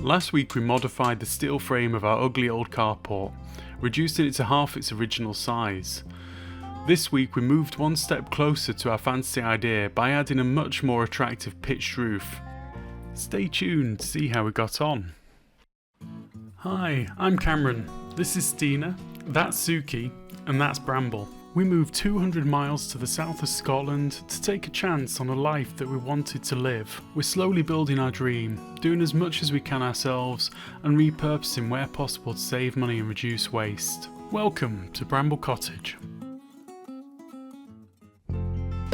Last week we modified the steel frame of our ugly old carport, reducing it to half its original size. This week we moved one step closer to our fancy idea by adding a much more attractive pitched roof. Stay tuned to see how we got on. Hi, I'm Cameron, this is Stina, that's Suki, and that's Bramble. We moved 200 miles to the south of Scotland to take a chance on a life that we wanted to live. We're slowly building our dream, doing as much as we can ourselves and repurposing where possible to save money and reduce waste. Welcome to Bramble Cottage.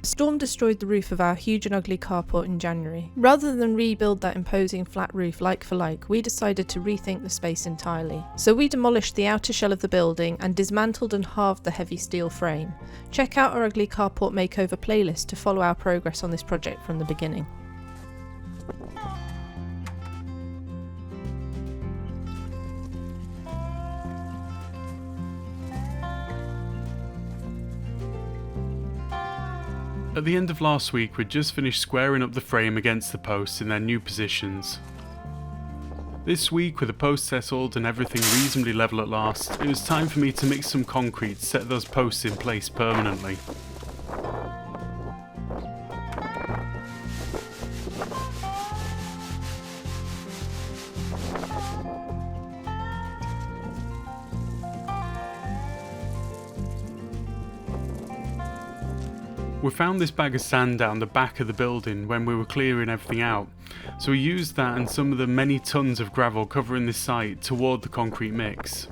A storm destroyed the roof of our huge and ugly carport in January. Rather than rebuild that imposing flat roof like for like, we decided to rethink the space entirely. So we demolished the outer shell of the building and dismantled and halved the heavy steel frame. Check out our Ugly Carport Makeover playlist to follow our progress on this project from the beginning. At the end of last week we'd just finished squaring up the frame against the posts in their new positions. This week, with the posts settled and everything reasonably level at last, it was time for me to mix some concrete to set those posts in place permanently. We found this bag of sand down the back of the building when we were clearing everything out, so we used that and some of the many tons of gravel covering this site toward the concrete mix.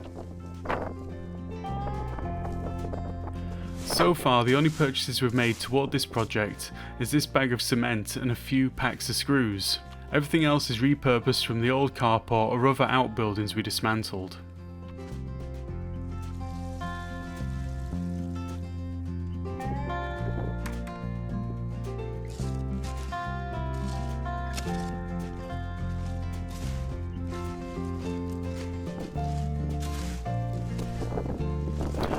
So far, the only purchases we've made toward this project is this bag of cement and a few packs of screws. Everything else is repurposed from the old carport or other outbuildings we dismantled.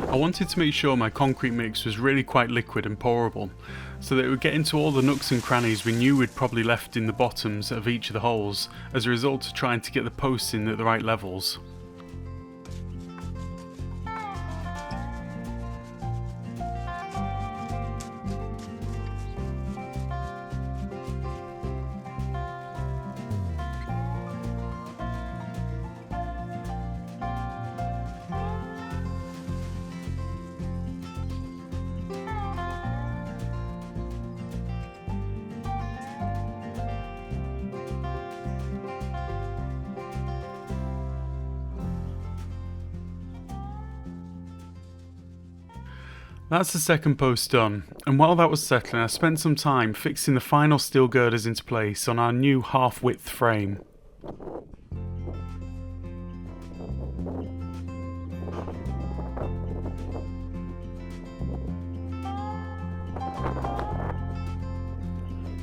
I wanted to make sure my concrete mix was really quite liquid and pourable, so that it would get into all the nooks and crannies we knew we'd probably left in the bottoms of each of the holes as a result of trying to get the posts in at the right levels. That's the second post done, and while that was settling I spent some time fixing the final steel girders into place on our new half-width frame.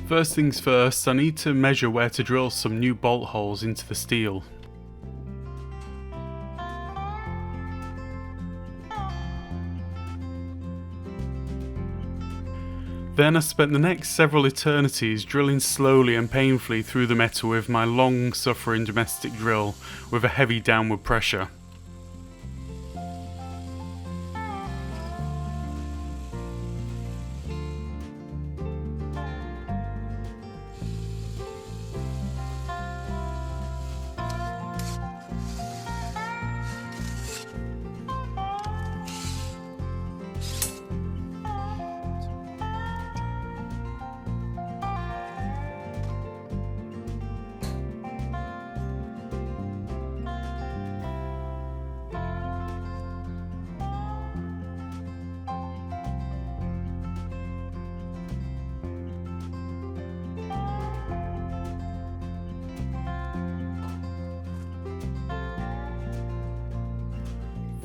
First things first, I need to measure where to drill some new bolt holes into the steel. Then I spent the next several eternities drilling slowly and painfully through the metal with my long-suffering domestic drill with a heavy downward pressure.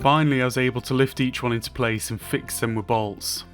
Finally I was able to lift each one into place and fix them with bolts.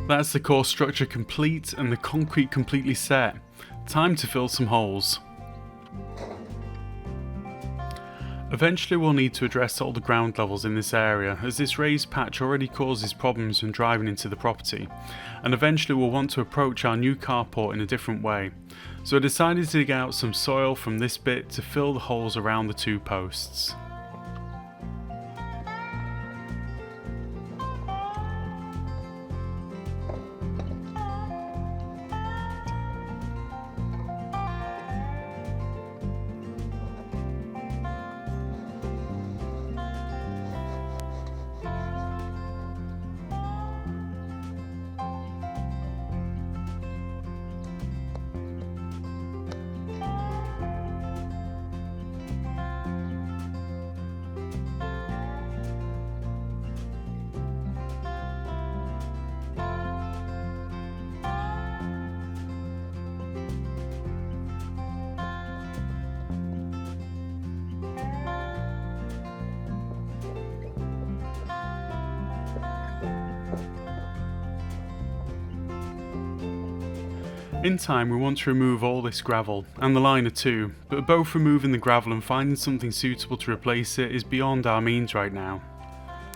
That's the core structure complete and the concrete completely set. Time to fill some holes. Eventually we'll need to address all the ground levels in this area, as this raised patch already causes problems when driving into the property, and eventually we'll want to approach our new carport in a different way. So I decided to dig out some soil from this bit to fill the holes around the 2 posts. In time we want to remove all this gravel, and the liner too, but both removing the gravel and finding something suitable to replace it is beyond our means right now.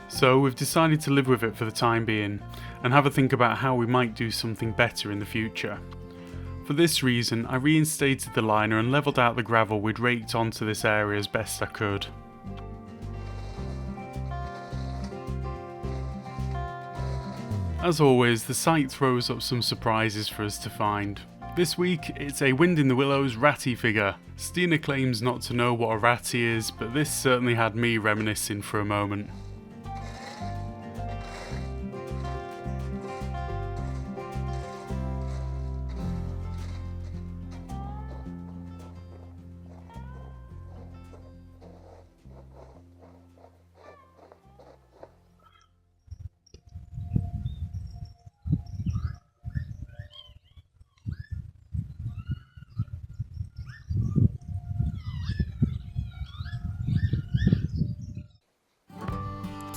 So we've decided to live with it for the time being, and have a think about how we might do something better in the future. For this reason I reinstated the liner and levelled out the gravel we'd raked onto this area as best I could. As always, the site throws up some surprises for us to find. This week, it's a Wind in the Willows ratty figure. Stina claims not to know what a ratty is, but this certainly had me reminiscing for a moment.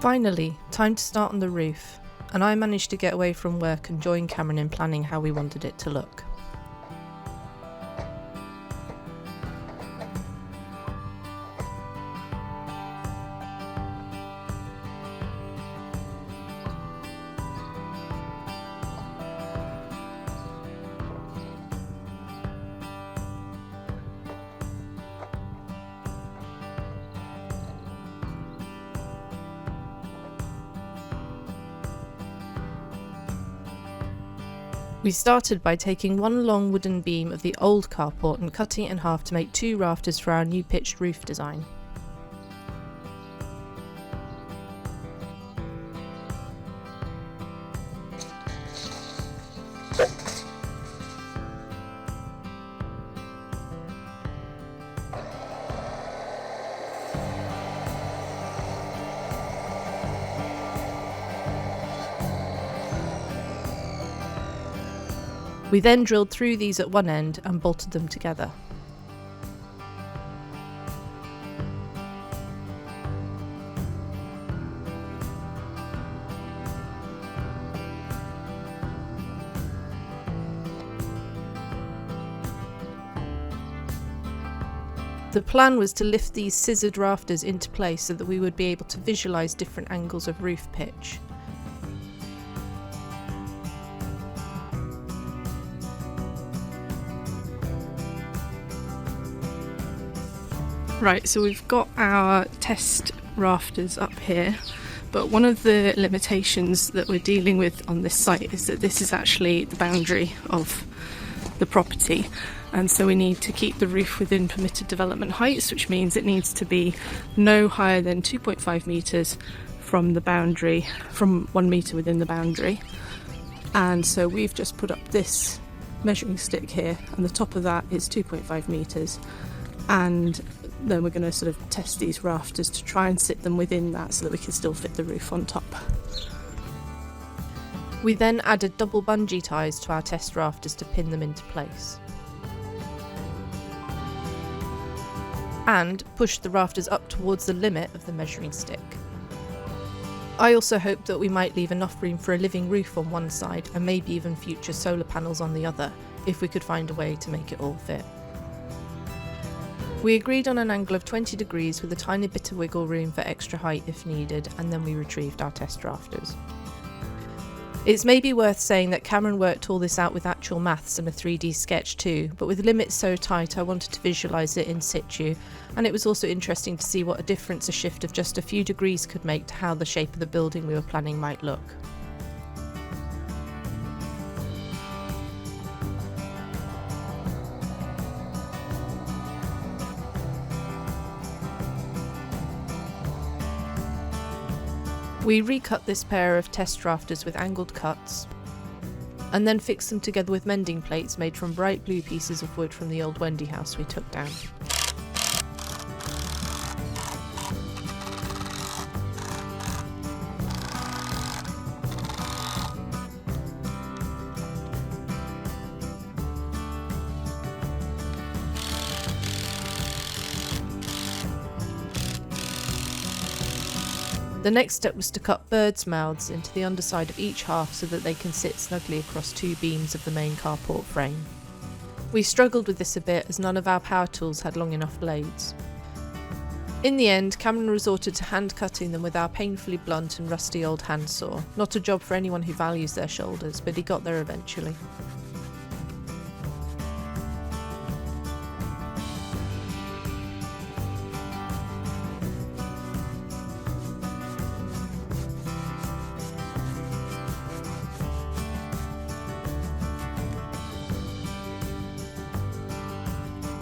Finally, time to start on the roof, and I managed to get away from work and join Cameron in planning how we wanted it to look. We started by taking one long wooden beam of the old carport and cutting it in half to make 2 rafters for our new pitched roof design. We then drilled through these at one end and bolted them together. The plan was to lift these scissored rafters into place so that we would be able to visualise different angles of roof pitch. Right, so we've got our test rafters up here, but one of the limitations that we're dealing with on this site is that this is actually the boundary of the property, and so we need to keep the roof within permitted development heights, which means it needs to be no higher than 2.5 metres from the boundary, from 1 metre within the boundary. And so we've just put up this measuring stick here, and the top of that is 2.5 metres, and then we're going to sort of test these rafters to try and sit them within that so that we can still fit the roof on top. We then added double bungee ties to our test rafters to pin them into place. And pushed the rafters up towards the limit of the measuring stick. I also hoped that we might leave enough room for a living roof on one side and maybe even future solar panels on the other, if we could find a way to make it all fit. We agreed on an angle of 20 degrees with a tiny bit of wiggle room for extra height if needed, and then we retrieved our test rafters. It's maybe worth saying that Cameron worked all this out with actual maths and a 3D sketch too, but with limits so tight I wanted to visualise it in situ, and it was also interesting to see what a difference a shift of just a few degrees could make to how the shape of the building we were planning might look. We recut this pair of test rafters with angled cuts, and then fixed them together with mending plates made from bright blue pieces of wood from the old Wendy house we took down. The next step was to cut birds' mouths into the underside of each half so that they can sit snugly across two beams of the main carport frame. We struggled with this a bit as none of our power tools had long enough blades. In the end, Cameron resorted to hand cutting them with our painfully blunt and rusty old hand saw. Not a job for anyone who values their shoulders, but he got there eventually.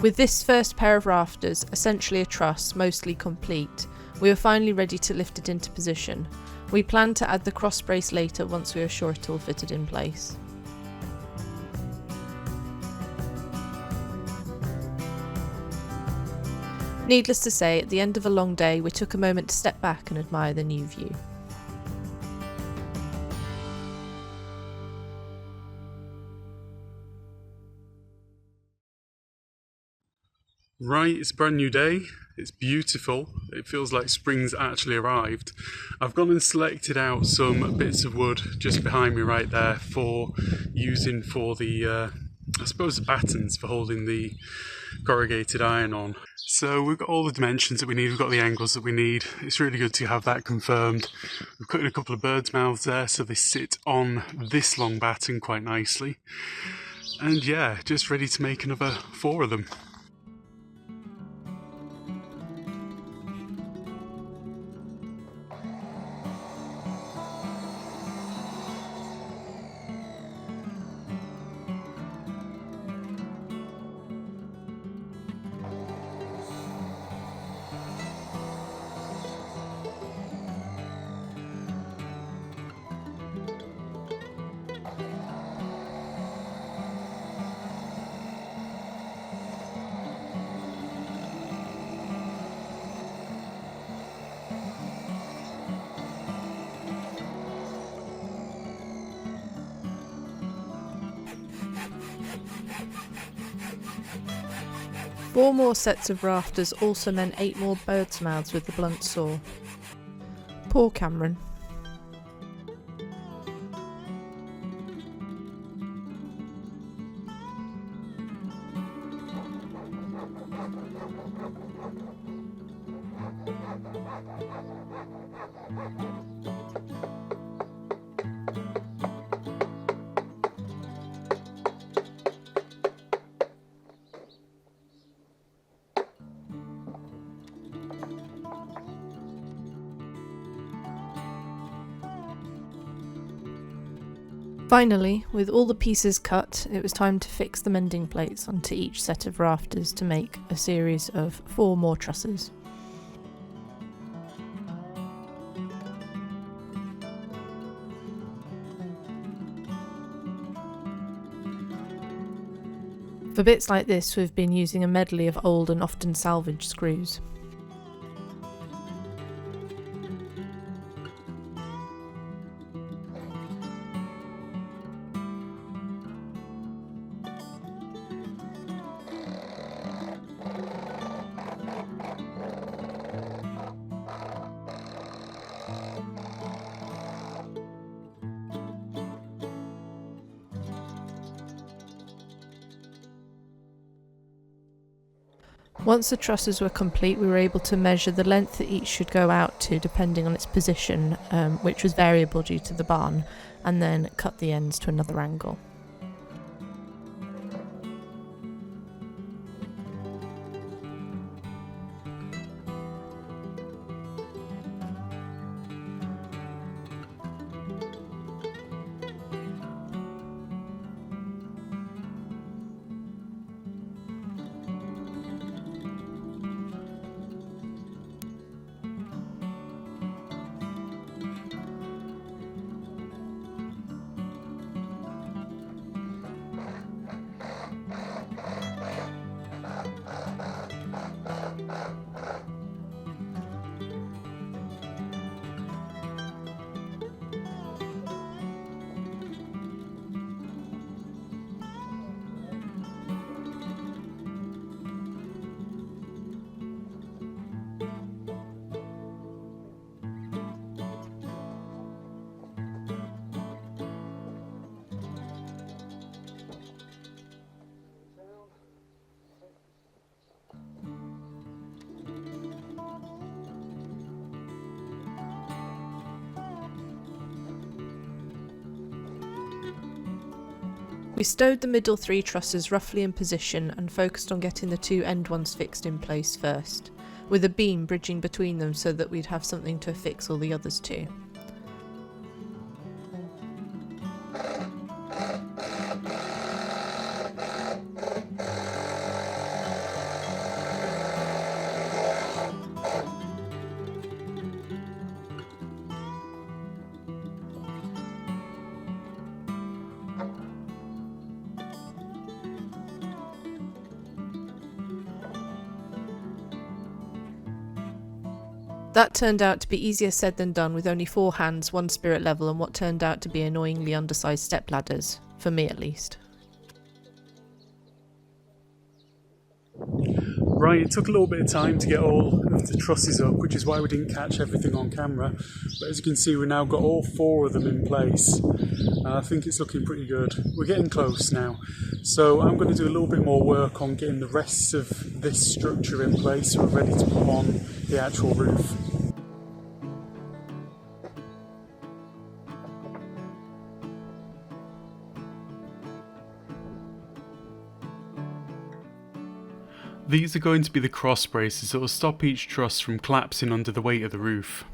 With this first pair of rafters, essentially a truss, mostly complete, we were finally ready to lift it into position. We planned to add the cross brace later once we were sure it all fitted in place. Needless to say, at the end of a long day, we took a moment to step back and admire the new view. Right, it's a brand new day, it's beautiful, it feels like spring's actually arrived. I've gone and selected out some bits of wood just behind me right there for using for the, I suppose the battens for holding the corrugated iron on. So we've got all the dimensions that we need, we've got the angles that we need. It's really good to have that confirmed. We've cut in a couple of birds' mouths there so they sit on this long batten quite nicely. And yeah, just ready to make another 4 of them. Four more sets of rafters also meant 8 more birds' mouths with the blunt saw. Poor Cameron. Finally, with all the pieces cut, it was time to fix the mending plates onto each set of rafters to make a series of 4 more trusses. For bits like this, we've been using a medley of old and often salvaged screws. Once the trusses were complete, we were able to measure the length that each should go out to depending on its position, which was variable due to the barn, and then cut the ends to another angle. We stowed the middle 3 trusses roughly in position and focused on getting the 2 end ones fixed in place first, with a beam bridging between them so that we'd have something to affix all the others to. That turned out to be easier said than done, with only 4 hands, 1 spirit level, and what turned out to be annoyingly undersized step ladders, for me at least. Right, it took a little bit of time to get all of the trusses up, which is why we didn't catch everything on camera. But as you can see, we've now got all 4 of them in place. I think it's looking pretty good. We're getting close now. So I'm going to do a little bit more work on getting the rest of this structure in place so we're ready to put on the actual roof. These are going to be the cross braces that will stop each truss from collapsing under the weight of the roof.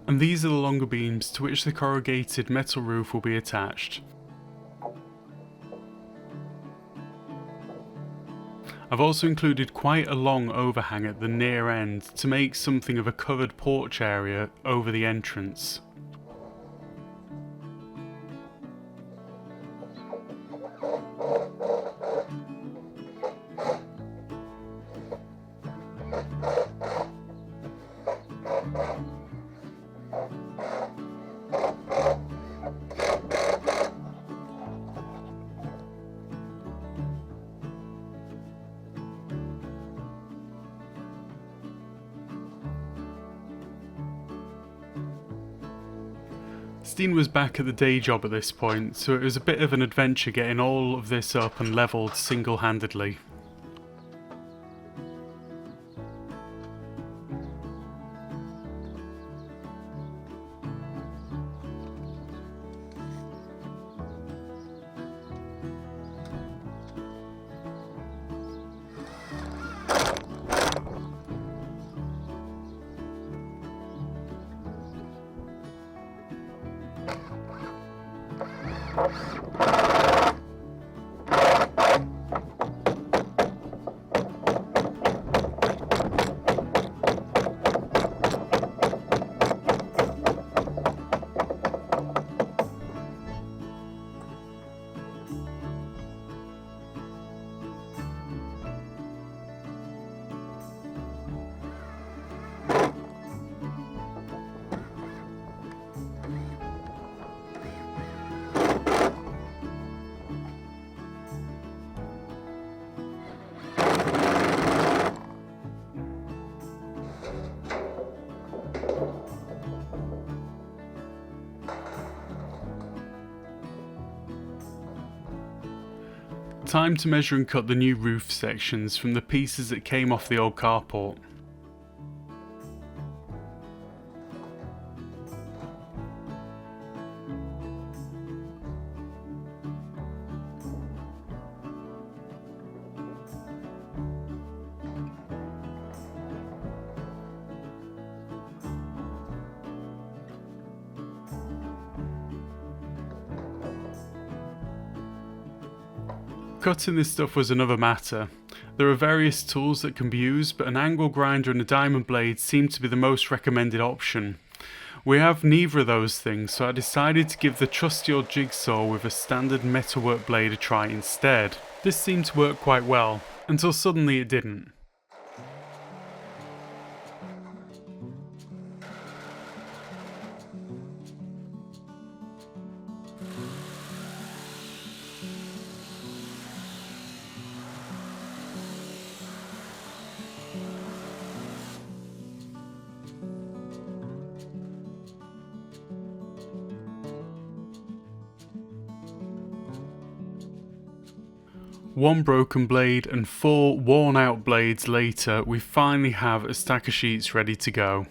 And these are the longer beams to which the corrugated metal roof will be attached. I've also included quite a long overhang at the near end to make something of a covered porch area over the entrance. Steen was back at the day job at this point, so it was a bit of an adventure getting all of this up and levelled single-handedly. Time to measure and cut the new roof sections from the pieces that came off the old carport. Cutting this stuff was another matter. There are various tools that can be used, but an angle grinder and a diamond blade seem to be the most recommended option. We have neither of those things, so I decided to give the trusty old jigsaw with a standard metalwork blade a try instead. This seemed to work quite well, until suddenly it didn't. One broken blade and 4 worn out blades later, we finally have a stack of sheets ready to go.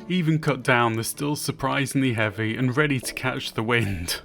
Even cut down, they're still surprisingly heavy and ready to catch the wind.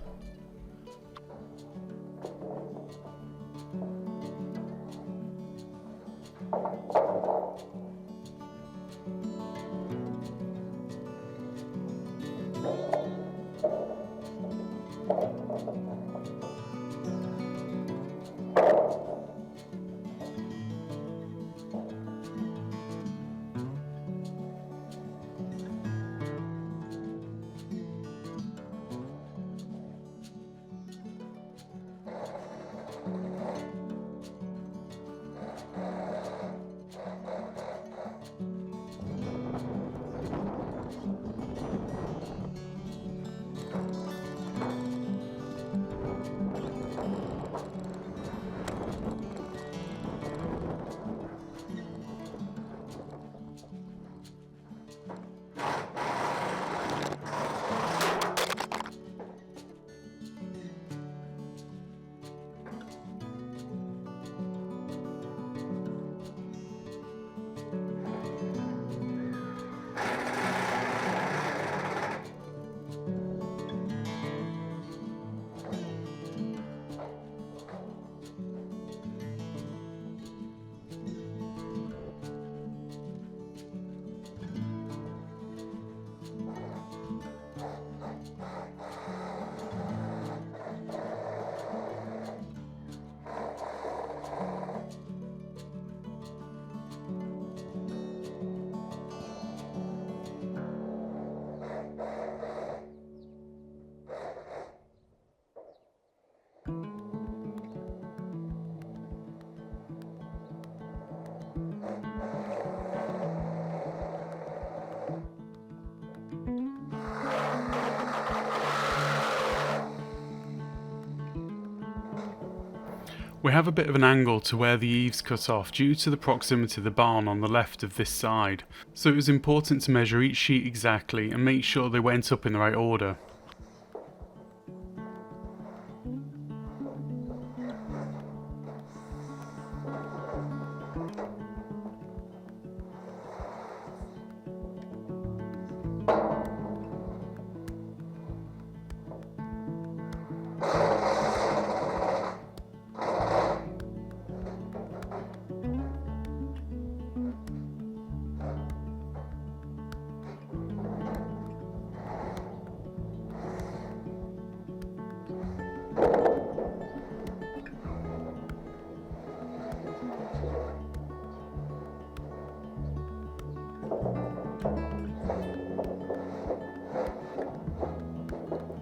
We have a bit of an angle to where the eaves cut off due to the proximity of the barn on the left of this side, so it was important to measure each sheet exactly and make sure they went up in the right order.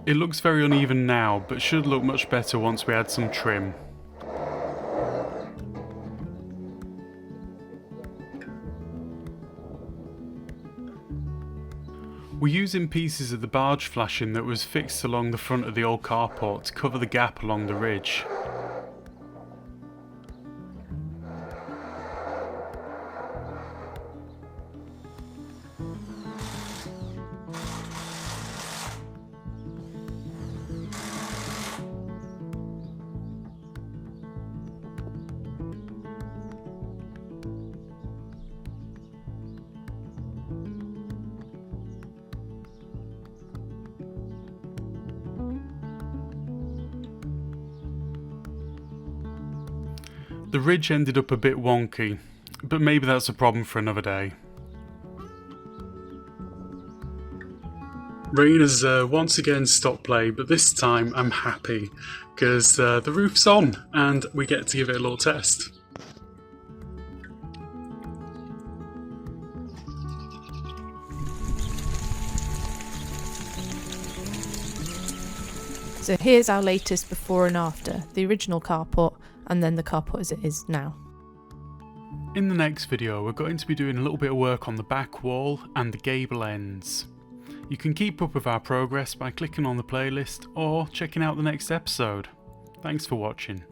It looks very uneven now, but should look much better once we add some trim. We're using pieces of the barge flashing that was fixed along the front of the old carport to cover the gap along the ridge. The ridge ended up a bit wonky, but maybe that's a problem for another day. Rain has once again stopped play, but this time I'm happy because the roof's on and we get to give it a little test. So here's our latest before and after, the original carport and then the carport as it is now. In the next video we're going to be doing a little bit of work on the back wall and the gable ends. You can keep up with our progress by clicking on the playlist or checking out the next episode. Thanks for watching.